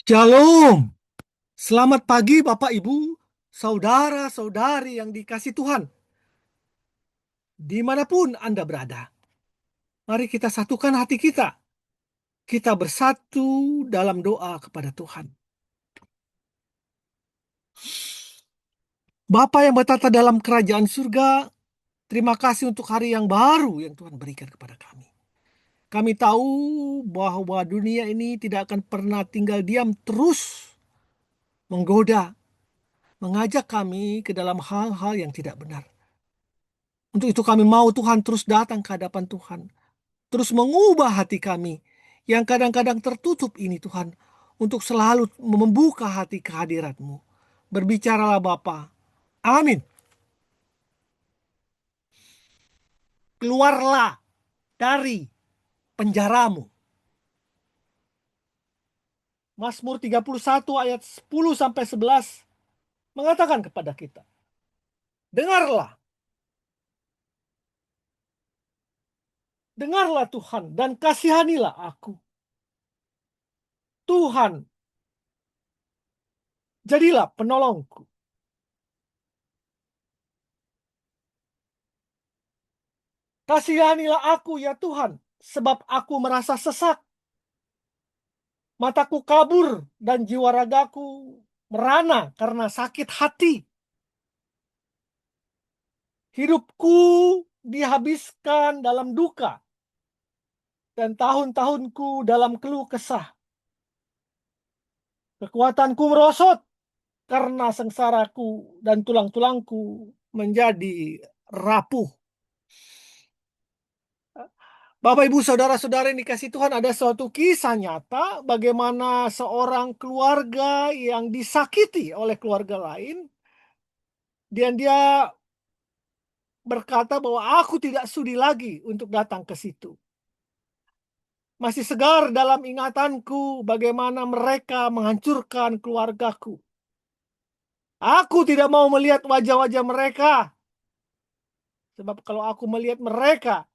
Shalom, selamat pagi Bapak Ibu, saudara-saudari yang dikasih Tuhan, dimanapun Anda berada. Mari kita satukan hati kita, kita bersatu dalam doa kepada Tuhan. Bapa yang bertata dalam kerajaan surga, terima kasih untuk hari yang baru yang Tuhan berikan kepada kami. Kami tahu bahwa dunia ini tidak akan pernah tinggal diam, terus menggoda, mengajak kami ke dalam hal-hal yang tidak benar. Untuk itu kami mau Tuhan terus datang ke hadapan Tuhan. Terus mengubah hati kami yang kadang-kadang tertutup ini Tuhan. Untuk selalu membuka hati kehadirat-Mu. Berbicaralah Bapa. Amin. Keluarlah dari penjaramu. Mazmur 31 ayat 10-11 mengatakan kepada kita. Dengarlah. Dengarlah Tuhan dan kasihanilah aku. Tuhan, jadilah penolongku. Kasihanilah aku ya Tuhan, sebab aku merasa sesak. Mataku kabur dan jiwa ragaku merana karena sakit hati. Hidupku dihabiskan dalam duka dan tahun-tahunku dalam keluh kesah. Kekuatanku merosot karena sengsaraku dan tulang-tulangku menjadi rapuh. Bapak, Ibu, Saudara-saudara yang dikasih Tuhan, ada suatu kisah nyata bagaimana seorang keluarga yang disakiti oleh keluarga lain, dan dia berkata bahwa aku tidak sudi lagi untuk datang ke situ. Masih segar dalam ingatanku bagaimana mereka menghancurkan keluargaku. Aku tidak mau melihat wajah-wajah mereka. Sebab kalau aku melihat mereka,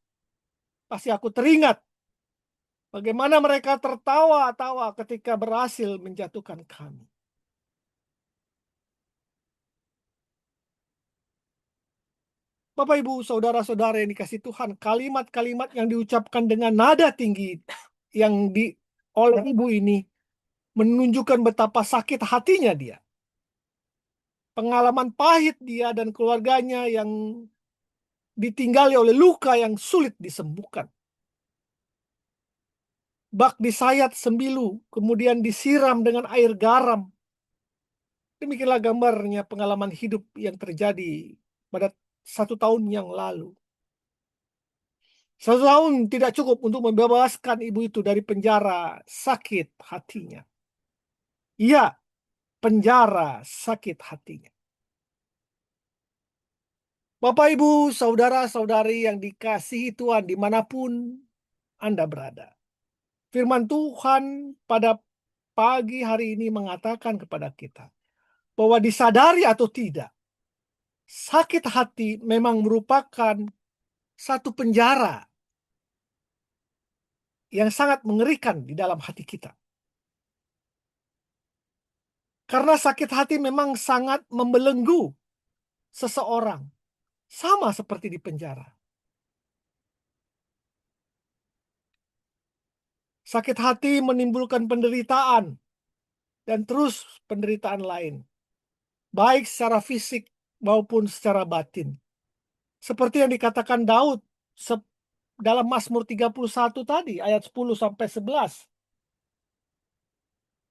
pasti aku teringat bagaimana mereka tertawa-tawa ketika berhasil menjatuhkan kami. Bapak, Ibu, Saudara-saudara yang dikasih Tuhan, kalimat-kalimat yang diucapkan dengan nada tinggi oleh ibu ini menunjukkan betapa sakit hatinya dia. Pengalaman pahit dia dan keluarganya yang ditinggali oleh luka yang sulit disembuhkan. Bak disayat sembilu, kemudian disiram dengan air garam. Demikianlah gambarnya pengalaman hidup yang terjadi pada 1 tahun yang lalu. 1 tahun tidak cukup untuk membebaskan ibu itu dari penjara sakit hatinya. Iya, penjara sakit hatinya. Bapak, Ibu, Saudara-saudari yang dikasihi Tuhan dimanapun Anda berada. Firman Tuhan pada pagi hari ini mengatakan kepada kita bahwa disadari atau tidak, sakit hati memang merupakan satu penjara yang sangat mengerikan di dalam hati kita. Karena sakit hati memang sangat membelenggu seseorang, sama seperti di penjara. Sakit hati menimbulkan penderitaan dan terus penderitaan lain, baik secara fisik maupun secara batin. Seperti yang dikatakan Daud dalam Mazmur 31 tadi, ayat 10-11.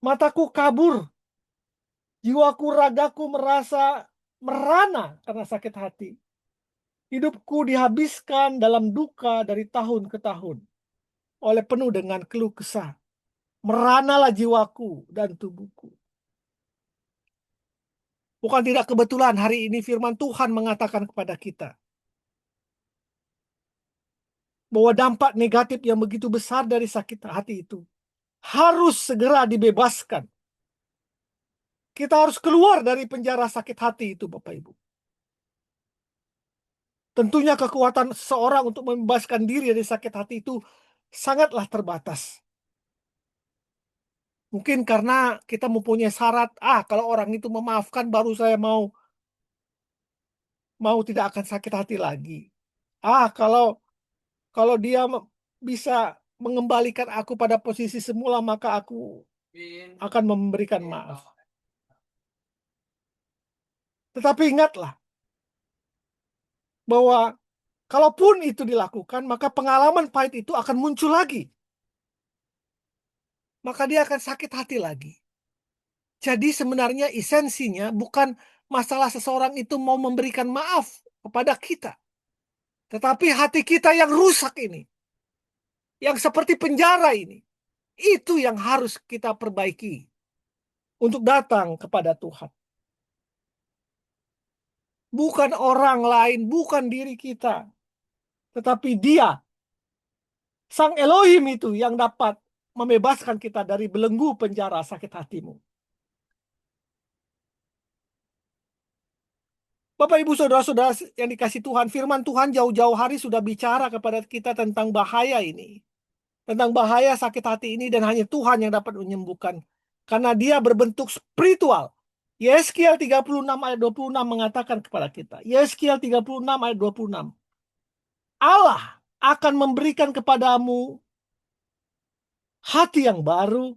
Mataku kabur, jiwaku ragaku merasa merana karena sakit hati. Hidupku dihabiskan dalam duka dari tahun ke tahun, oleh penuh dengan keluh kesah. Meranalah jiwaku dan tubuhku. Bukan tidak kebetulan hari ini firman Tuhan mengatakan kepada kita bahwa dampak negatif yang begitu besar dari sakit hati itu harus segera dibebaskan. Kita harus keluar dari penjara sakit hati itu, Bapak Ibu. Tentunya kekuatan seseorang untuk membebaskan diri dari sakit hati itu sangatlah terbatas. Mungkin karena kita mempunyai syarat, kalau orang itu memaafkan baru saya mau tidak akan sakit hati lagi. Kalau kalau dia bisa mengembalikan aku pada posisi semula, maka aku akan memberikan maaf. Tetapi ingatlah bahwa kalaupun itu dilakukan, maka pengalaman pahit itu akan muncul lagi. Maka dia akan sakit hati lagi. Jadi sebenarnya esensinya bukan masalah seseorang itu mau memberikan maaf kepada kita. Tetapi hati kita yang rusak ini, yang seperti penjara ini, itu yang harus kita perbaiki untuk datang kepada Tuhan. Bukan orang lain, bukan diri kita. Tetapi Dia, Sang Elohim itu yang dapat membebaskan kita dari belenggu penjara sakit hatimu. Bapak, Ibu, Saudara-saudara yang dikasih Tuhan, firman Tuhan jauh-jauh hari sudah bicara kepada kita tentang bahaya ini. Tentang bahaya sakit hati ini, dan hanya Tuhan yang dapat menyembuhkan. Karena dia berbentuk spiritual. Yeskiel 36 ayat 26 mengatakan kepada kita. Yeskiel 36 ayat 26. Allah akan memberikan kepadamu hati yang baru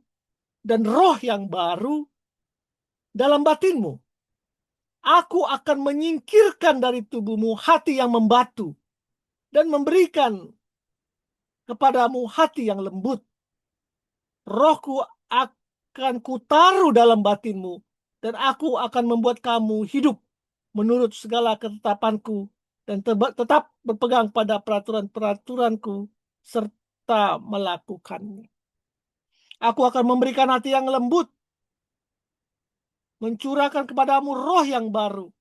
dan roh yang baru dalam batinmu. Aku akan menyingkirkan dari tubuhmu hati yang membatu dan memberikan kepadamu hati yang lembut. Rohku akan kutaruh dalam batinmu, dan aku akan membuat kamu hidup menurut segala ketetapanku, dan tetap berpegang pada peraturan-peraturanku, serta melakukannya. Aku akan memberikan hati yang lembut, mencurahkan kepadamu roh yang baru,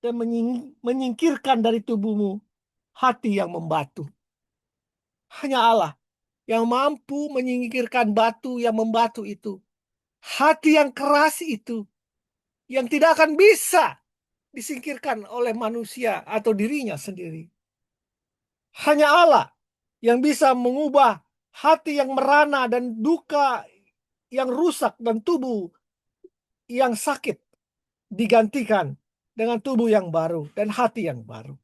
dan menyingkirkan dari tubuhmu hati yang membatu. Hanya Allah yang mampu menyingkirkan batu yang membatu itu. Hati yang keras itu, yang tidak akan bisa disingkirkan oleh manusia atau dirinya sendiri. Hanya Allah yang bisa mengubah hati yang merana dan duka yang rusak dan tubuh yang sakit digantikan dengan tubuh yang baru dan hati yang baru.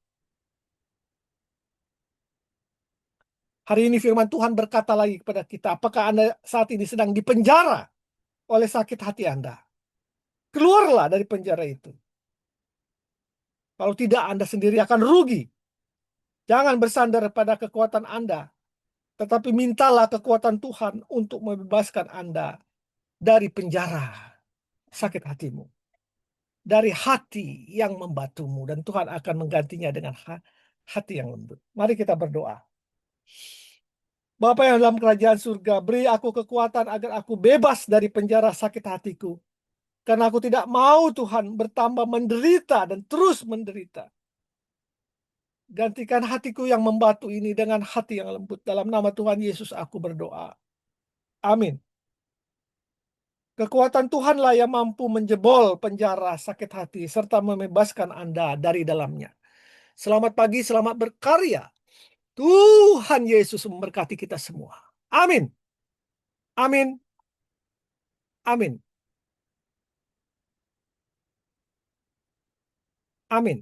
Hari ini firman Tuhan berkata lagi kepada kita, apakah Anda saat ini sedang dipenjara oleh sakit hati Anda? Keluarlah dari penjara itu. Kalau tidak, Anda sendiri akan rugi. Jangan bersandar pada kekuatan Anda, tetapi mintalah kekuatan Tuhan untuk membebaskan Anda dari penjara sakit hatimu, dari hati yang membatumu, dan Tuhan akan menggantinya dengan hati yang lembut. Mari kita berdoa. Bapa yang dalam kerajaan surga, beri aku kekuatan agar aku bebas dari penjara sakit hatiku. Karena aku tidak mau Tuhan bertambah menderita dan terus menderita. Gantikan hatiku yang membatu ini dengan hati yang lembut. Dalam nama Tuhan Yesus aku berdoa. Amin. Kekuatan Tuhanlah yang mampu menjebol penjara sakit hati serta membebaskan Anda dari dalamnya. Selamat pagi, selamat berkarya. Tuhan Yesus memberkati kita semua. Amin. Amin. Amin. Amin.